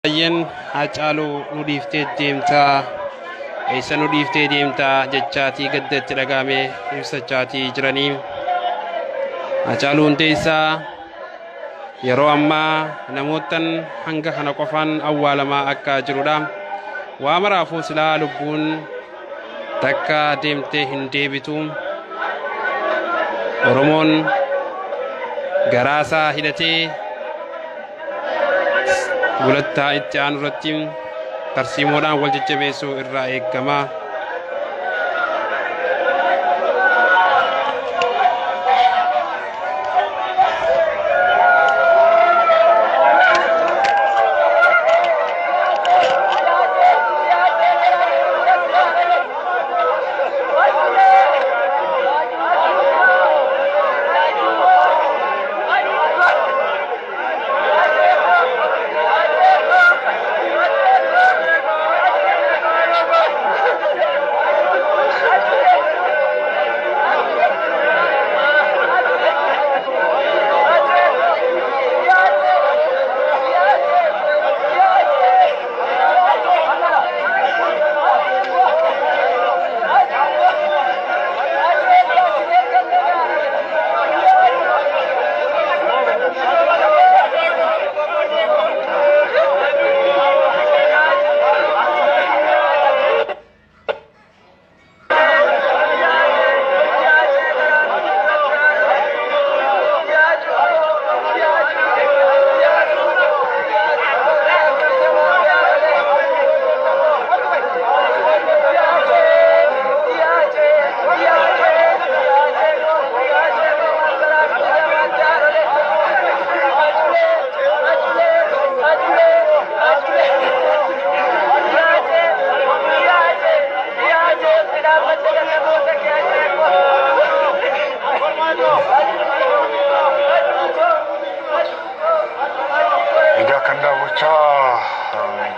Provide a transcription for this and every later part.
Yen Haacaaluu nu dhiiftee deemtaa eessa nu dhiiftee deemtaa jechaatii gaddatti dhagaamee ibsachaatii jiranii. Haacaaluu Hundeessaa yeroo ammaa namootan hanga kana qofaan awwaalamaa akka jirudha. Waa maraafuu silaa lubbuun takka deemtee hin deebitu. Oromoon garaasaa hidhatee gulattaa itti aanu irratti tarsiimoodhaan wal jajjabeessuu irraa eegama.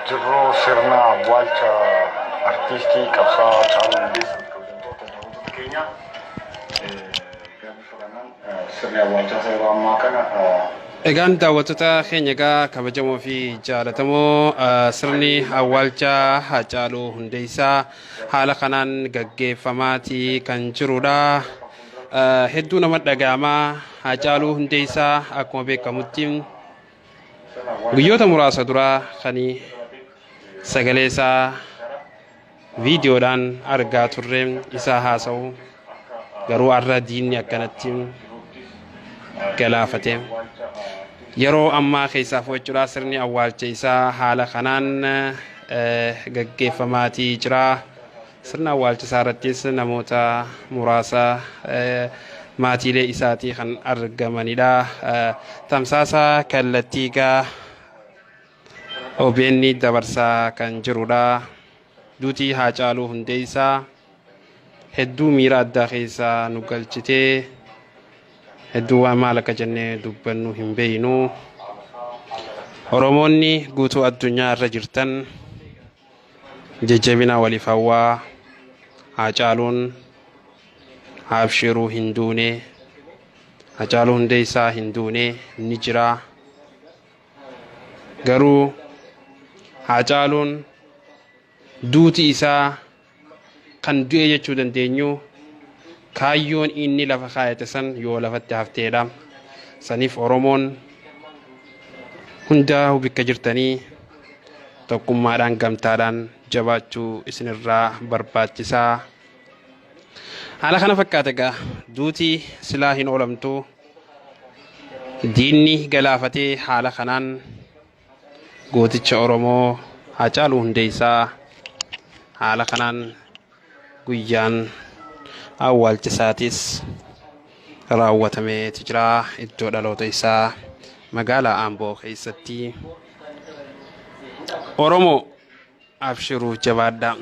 Jirru sirna awwaalcha artistii qabsaa Haacaaluu Hundeessaa keenya sirni awwaalcha yeroo ammaa kana Egaan daawwattoota keenya egaa kabajamoo fi jaalatamoo sirni awwaalcha Haacaaluu Hundeessaa haala kanaan gaggeeffamaatii kan jirudha. Hedduu nama dhaga'ama. Haacaaluu Hundeessaa akkuma beekamutti guyyoota muraasa dura kan sagalee isaa viidiyoodhaan argaa turre isaa haasa'u garuu har'a diinni akkanatti galaafate. Yeroo ammaa keessaa jechuudha sirni awwaalcha isaa haala kanaan gaggeeffamaatii jira. Sirna awwaalcha isaa irrattis namoota muraasa maatiilee isaatii kan argamanidha. Tamsaasa kallattii OBN dabarsaa kan jirudha. Duutii Haacaaluu Hundeessaa hedduu miira addaa keessaa nu galchitee hedduu waan maal akka jennee dubbannu hin beeknu. Oromoonni guutuu addunyaa irra jirtan jajjabina waliif hawwaa. Haacaaluun abshiruu hin duune. Haacaaluu Hundeessaa hin duune ni jira. Garuu Haacaaluun duuti isaa kan du'e jechuu dandeenyu kaayyoon inni lafa kaayate san yoo lafatti hafteedha. Saniif Oromoon hundaa bikka jirtanii tokkummaadhaan gamtaadhaan jabaachuu isinirraa barbaachisaa. Haala kana fakkaata egaa duuti silaa hin oolamtu diinni galaafatee haala kanaan gooticha Oromoo Haacaaluu Hundeessaa haala kanaan guyyaan awwaalcha isaatis raawwatamee jira. Iddoo dhaloota isaa magaalaa Amboo keessatti. Oromoo abshiruu jabaadhaa.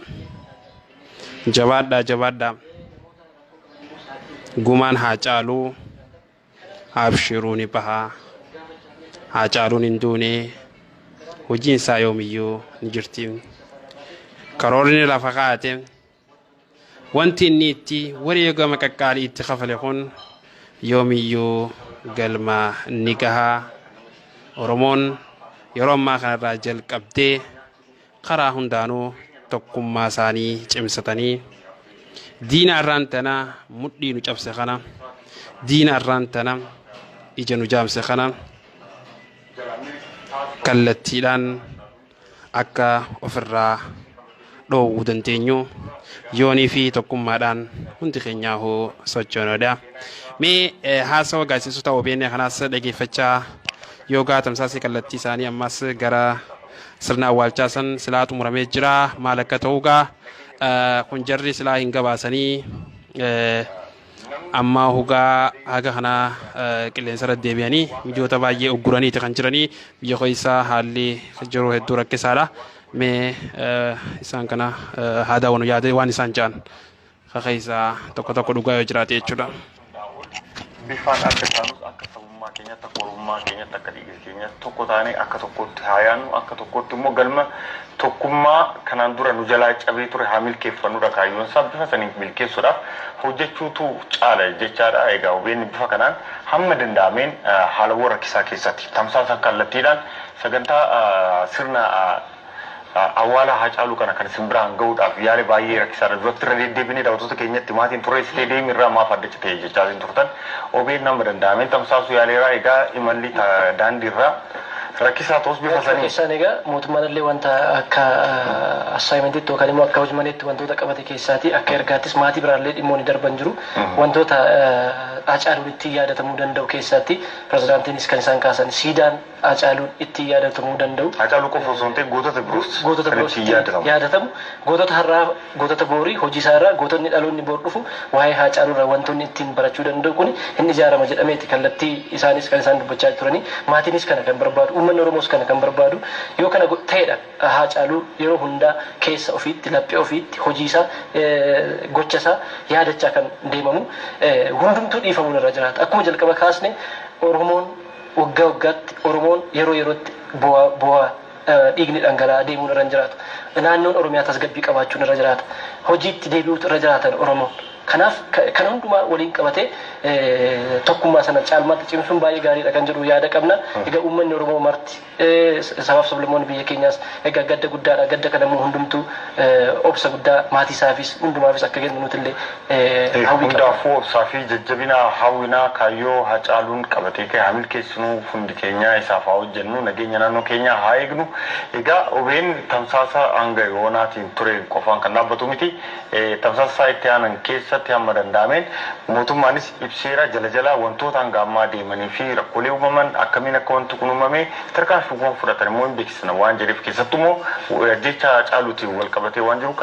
Jabaadhaa. Gumaan Haacaaluu abshiruu ni baha. Haacaaluun hin duune. Hojiin isaa yoomiyyuu ni jirti. Karoorri lafa kaa'ate wanti inni itti wareegama qaqqaalii itti kafale kun yoomiyyuu galma ni gaha. Oromoon yeroo ammaa kanarraa jalqabdee karaa hundaanuu tokkummaa isaanii cimsatanii diina irraan tana mudhii nu cabse kana diina irraan tana ija nu jaamse kana kallattiidhaan akka ofirraa dhoowwuu dandeenyu yoonii fi tokkummaadhaan hundi keenyaa hoo sochoonodha. Mee haasawa gaazexeessota OBN kanaas dhageeffachaa yoogaa tamsaasii kallattii isaanii ammas gara sirna awwaalchaa san silaa xumuramee jira maal akka ta'uugaa kun jarri silaa hin gabaasanii amma hugaa haga kana qilleensa irra deebi'anii miidiyoota baay'ee ugguraniiti kan jiranii biyya keessaa haalli jiru hedduu rakkisaadha. Mee isaan kana haa daawwannu yaada waan isaan jedhan keessaa tokko tokko dhugaa yoo jiraate jechuudha. Bifaan akka taanus akka sabummaa keenyatti akka oromummaa keenyatti akka dhiiga keenyatti tokko taanee akka tokkotti haa yaannu akka tokkotti immoo galma tokkummaa kanaan dura nu jalaa cabee ture haa milkeeffannudha kaayyoon isaa bifa saniin milkeessuudhaaf hojjechuutu caala jechaadha. Egaa OBN bifa kanaan hamma danda'ameen haala rakkisaa keessatti tamsaasa kallattiidhaan sagantaa sirna awwaala Haacaaluu kana kan simbiraan ga'uudhaaf yaali baay'ee rakkisaadha. Duratti irra deddeebinee daawwattoota keenyatti maatiin turre isteediyeemii irraa maaf addacha ta'e jechaa turtan OBN nama danda'ameen tamsaasu yaaleeraa. Egaa imalli daandii irraa rakkisaa ta'us bifa sanii. Keessaan egaa mootummaan illee wanta akka assaayimentii yookaan immoo akka hojii maleetti wantoota qabate keessaati akka ergaattis maatii biraallee dhimmoonni darban jiru wantoota Haacaaluun itti yaadatamuu danda'u keessaatti pirezidaantiinis kan isaan kaasan siidaan Haacaaluun itti yaadatamuu danda'u. Haacaaluu qofa osoo hin ta'in gootota biroos yaadatamu gootota har'aa gootota boorii hojii isaa irraa gootonni dhaloonni boor dhufu waa'ee Haacaaluu irraa wantoonni ittiin barachuu danda'u kun inni ijaarama jedhameeti kallattii isaanis kan isaan dubbachaa turanii maatiinis kana kan barbaadu uummanni Oromoos kana kan barbaadu yoo kana ta'edha. Haacaaluu yeroo hundaa keessa ofiitti laphee ofiitti hojii isaa gocha isaa yaadachaa kan deemamu hundumtuu dhiifamuun irra jiraata. Akkuma jalqaba kaasne Oromoon waggaa waggaatti Oromoon yeroo yerootti bu'aa dhiigni dhangala'aa deemuun irra jiraatu. Naannoon Oromiyaa tasgabbii qabaachuun irra jiraata. Hojiitti deebi'uutu irra jiraatan Oromoon. Kanaaf kan hundumaa waliin qabatee tokkummaa sana caalmaatti cimsuun baay'ee gaariidha kan jedhu yaada qabna. Egaa uummanni Oromoo marti sabaaf sablammoonni biyya keenyaas egaa gadda guddaadha. Gadda kana immoo hundumtuu obsa guddaa maatii isaafis hundumaafis akka kennu nuti illee hawwii qabna. Hundaafuu obsaa fi jajjabina hawwinaa kaayyoo Haacaaluun qabatee ka'e haa milkeessinuu hundi keenya isaaf haa hojjennu nageenya naannoo keenyaa haa eegnu. Egaa OBN tamsaasa hanga yoonaatiin ture qofaan kan dhaabbatu miti. Tamsaasa itti aanan keessatti hamma danda'ameen mootummaanis ibseera jala jalaa wantoota hanga ammaa deemanii fi rakkoolee uumaman akkamiin akka wanti kun uumame tarkaanfii fudhatan immoo hin beeksisna waan jedheef keessattuu immoo jecha Haacaaluutiin wal qabatee waan jiru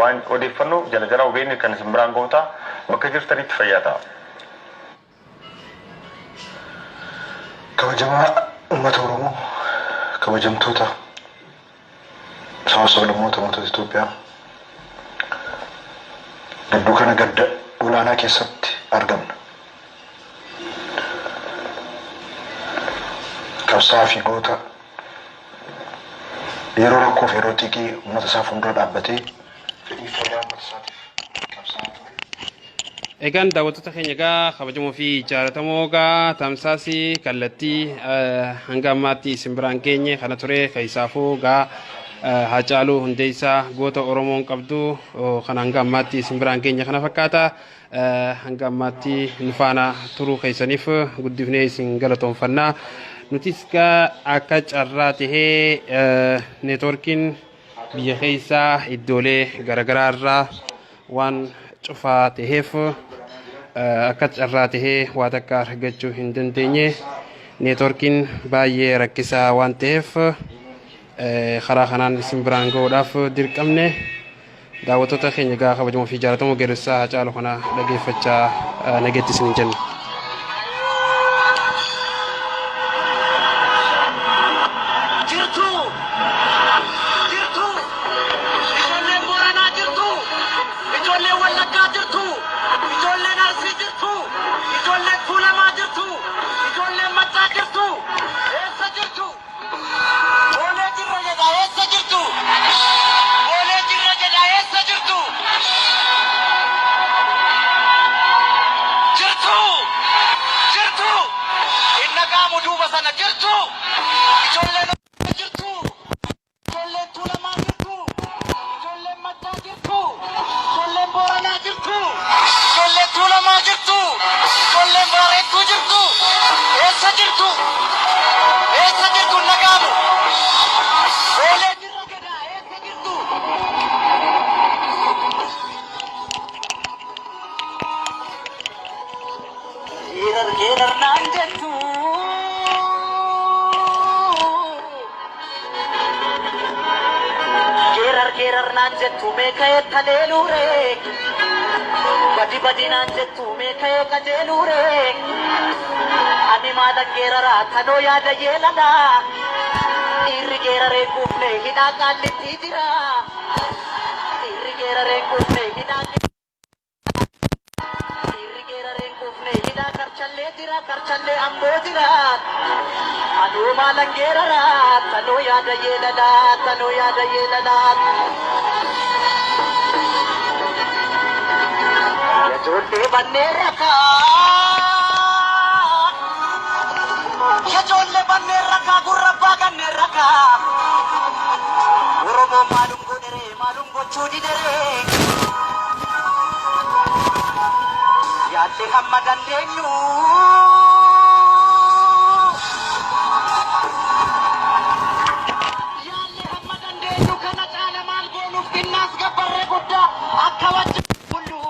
waan odeeffannoo jala jalaa OBN kan isin biraan ga'uutaa bakka jirtanitti fayyada. Kabajamaa uummata Oromoo kabajamtoota sabaaf sablammoota mootummaa Itoophiyaa gidduu kana gadda olaanaa keessatti argamna. Qabsaa fi goota yeroo rakkoof yeroo xiqqii uummata isaa fuuldura dhaabbatee fedhii fayyaa uummata isaatiif qabsaa ture. Egaan daawwattoota keenya egaa kabajamoo fi jaallatamoo egaa tamsaasii kallattii hanga ammaatti isin biraan geenye kana ture keessaafuu egaa Haacaaluu Hundeessaa goota Oromoon qabdu kan hanga ammaatti isin biraan geenye kana fakkaata. Hanga ammaatti nu faana turuu keessaniif guddifnee isin galatoomfanna. Nutis akka carraa tahee neetwoorkiin biyya keessaa iddoolee garaagaraa irraa waan cufaa taheef akka carraa tahee waa takka argachuu hin dandeenye. Neetwoorkiin baay'ee rakkisaa waan ta'eef karaa kanaan isin biraan ga'uudhaaf dirqamne. Daawwattoota keenya egaa kabajamoo fi jaallatamoo geerarsaa Haacaaluu kana dhageeffachaa nageetti isin jenna. Jirtu! Inna qaamu duuba sana jirtu! Ijoolleen geerarnaan jettu meeka'ee taleeluure badi badinaan jettu meeka'ee qajeeluure ani maalan geeraraa tanoo yaada yeelala dhiirri geeraree quufne hidhaa qaallitti jira dhiirri geeraree quufne hidhaa karchallee jira karchallee amboo jira anuu maalan geerara tanoo yaada yeelala tanoo yaada yeelala yajoollee bannee rakaa yajoollee bannee rakaa gurrabbaa gannee rakaa oromoo maalum godheree maalum gochuu didheree yaadde hamma dandeenyu yaadde hamma dandeenyu kana caala maal goonuuf qinnaas gabbarree guddaa akka wajjin bullu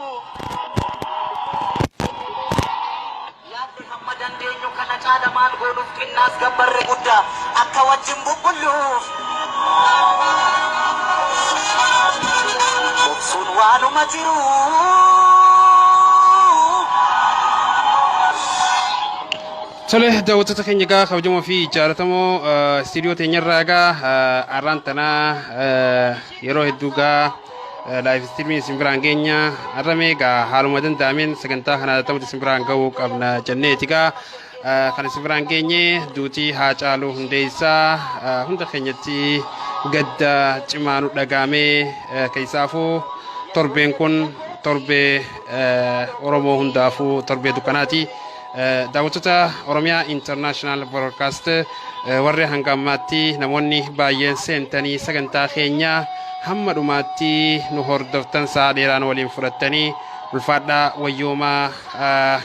yaadde hamma dandeenyu kana caala maal goonuuf qinnaas gabbarree guddaa akka wajjin bubbulluuf obsuun waanuma jiru Tole daawwattoota keenya egaa kabajamoo fi jaallatamoo istiidiyoo teenyarraa egaa har'aan tanaa yeroo hedduu egaa laayif istiidiyoo isin biraan geenya har'amee egaa haaluma danda'ameen sagantaa kana tamati isin biraan ga'uu qabna jenneeti egaa kan isin biraan geenye duutii Haacaaluu Hundeessaa hunda keenyatti gadda cimaa nu dhagaamee keessaafuu torbeen kun torbee Oromoo hundaafuu torbee dukkanaati. Daawwattoota Oromiyaa International Broadcast warri hanga ammaatti namoonni baay'een seentanii sagantaa keenya hamma dhumaatti nu hordoftan sa'a dheeraan waliin fudhattanii ulfaadhaa wayyoomaa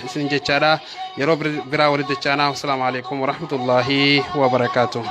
isin jechaadha yeroo biraa walitti dachaanaa. Assalaamu alaikum warahmatullaahi wabarakaatuh.